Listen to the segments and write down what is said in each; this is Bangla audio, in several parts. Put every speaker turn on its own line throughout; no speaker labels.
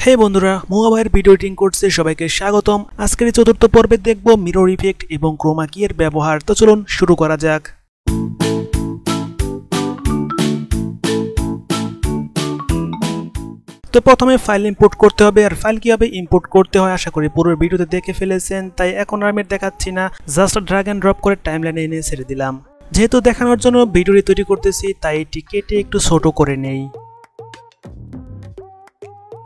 হে বন্ধুরা, মোভাভির ভিডিও এডিটিং কোর্সে সবাইকে স্বাগতম। আজকের চতুর্থ পর্বে দেখব মিরর ইফেক্ট এবং ক্রোমা কি এর ব্যবহার। তো চলুন শুরু করা যাক। তো প্রথমে ফাইল ইম্পোর্ট করতে হবে, আর ফাইল কিভাবে ইম্পোর্ট করতে হয় আশা করি পুরো ভিডিওতে দেখে ফেলেছেন, তাই এখন আমি দেখাচ্ছি না, জাস্ট ড্র্যাগ এন্ড ড্রপ করে টাইমলাইনে এনে ছেড়ে দিলাম। যেহেতু দেখানোর জন্য ভিডিওটি তৈরি করতেছি, তাই এটি কেটে একটু ছোট করে নেই।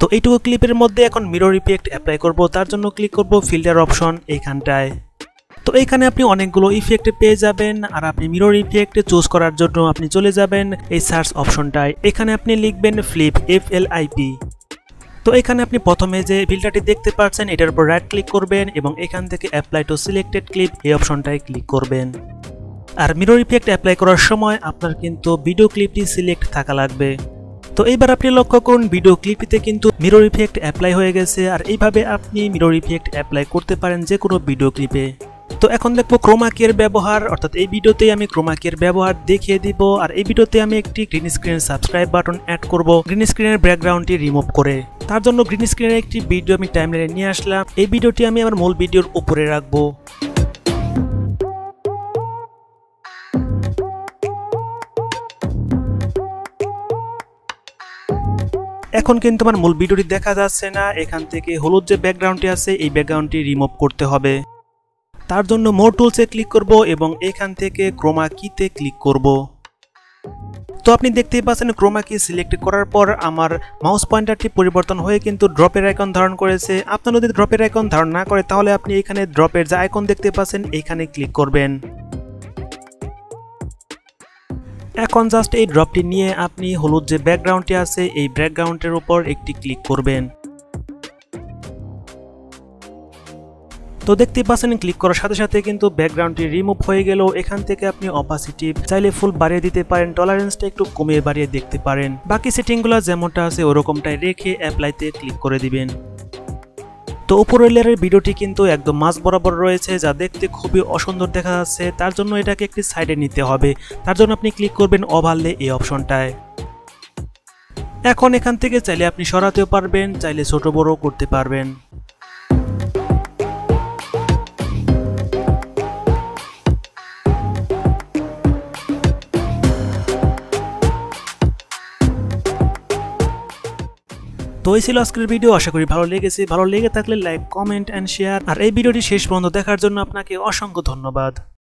তো এইটুকু ক্লিপের মধ্যে এখন মিরর ইফেক্ট অ্যাপ্লাই করব। তার জন্য ক্লিক করব ফিল্টার অপশন এইখানটায়। তো এইখানে আপনি অনেকগুলো ইফেক্ট পেয়ে যাবেন, আর আপনি মিরর ইফেক্ট চুজ করার জন্য আপনি চলে যাবেন এই সার্চ অপশনটায়। এখানে আপনি লিখবেন ফ্লিপ, FLIP। তো এখানে আপনি প্রথমে যে ফিল্টারটি দেখতে পাচ্ছেন এটার উপর রাইট ক্লিক করবেন এবং এখান থেকে অ্যাপ্লাই টু সিলেক্টেড ক্লিপ এই অপশনটায় ক্লিক করবেন। আর মিরর ইফেক্ট অ্যাপ্লাই করার সময় আপনার কিন্তু ভিডিও ক্লিপটি সিলেক্ট থাকা লাগবে। তো এইবার আপনি লক্ষ্য করুন ভিডিও ক্লিপটিতে কিন্তু মিরর ইফেক্ট অ্যাপ্লাই হয়ে গেছে, আর এইভাবে আপনি মিরর ইফেক্ট অ্যাপ্লাই করতে পারেন যে কোনো ভিডিও ক্লিপে। তো এখন দেখবো ক্রোমা কি এর ব্যবহার, অর্থাৎ এই ভিডিওতে আমি ক্রোমা কি এর ব্যবহার দেখিয়ে দিব। আর এই ভিডিওতে আমি একটি green screen subscribe button add করব গ্রিন স্ক্রিনের ব্যাকগ্রাউন্ডটি রিমুভ করে। তার জন্য গ্রিন স্ক্রিনের একটি ভিডিও আমি টাইমলাইনে নিয়ে আসলাম। এই ভিডিওটি আমি আমার মূল ভিডিওর উপরে রাখবো। এখন কিন্তু আমার মূল ভিডিওটি দেখা যাচ্ছে না, এখান থেকে হলুদ যে ব্যাকগ্রাউন্ডটি আছে এই ব্যাকগ্রাউন্ডটি রিমুভ করতে হবে। তার জন্য মোর টুলসে ক্লিক করব এবং এখান থেকে ক্রোমা কিতে ক্লিক করব। তো আপনি দেখতেই পাচ্ছেন ক্রোমা কি সিলেক্ট করার পর আমার মাউস পয়েন্টারটি পরিবর্তন হয়ে কিন্তু ড্রপের আইকন ধারণ করেছে। আপনার যদি ড্রপের আইকন ধারণ না করে তাহলে আপনি এখানে ড্রপের যে আইকন দেখতে পাচ্ছেন এইখানে ক্লিক করবেন। এখন জাস্ট এই ড্রপটি নিয়ে আপনি হলুদ যে ব্যাকগ্রাউন্ডটি আছে এই ব্যাকগ্রাউন্ডের উপর একটি ক্লিক করবেন। তো দেখতে পাচ্ছেন ক্লিক করার সাথে সাথে কিন্তু ব্যাকগ্রাউন্ডটি রিমুভ হয়ে গেল। এখান থেকে আপনি অপাসিটি চাইলে ফুল বাড়িয়ে দিতে পারেন, টলারেন্সটা একটু কমিয়ে বাড়িয়ে দেখতে পারেন। বাকি সেটিংগুলো যেমনটা আছে ওরকমটাই রেখে অ্যাপ্লাইতে ক্লিক করে দিবেন। তো উপরের লেয়ারের ভিডিওটি কিন্তু একদম মাঝ বরাবর রয়েছে, যা দেখতে খুবই অসুন্দর দেখা যাচ্ছে। তার জন্য এটাকে একটি সাইডে নিতে হবে। তার জন্য আপনি ক্লিক করবেন ওভারলে এই অপশনটায়। এখন এখান থেকে চাইলে আপনি সরাতেও পারবেন, চাইলে ছোট বড় করতে পারবেন। তো এই ছিল আজকের ভিডিও, আশা করি ভালো লেগেছে। ভালো লেগে থাকলে লাইক, কমেন্ট এন্ড শেয়ার। আর এই ভিডিওটি শেষ পর্যন্ত দেখার জন্য আপনাকে অসংখ্য ধন্যবাদ।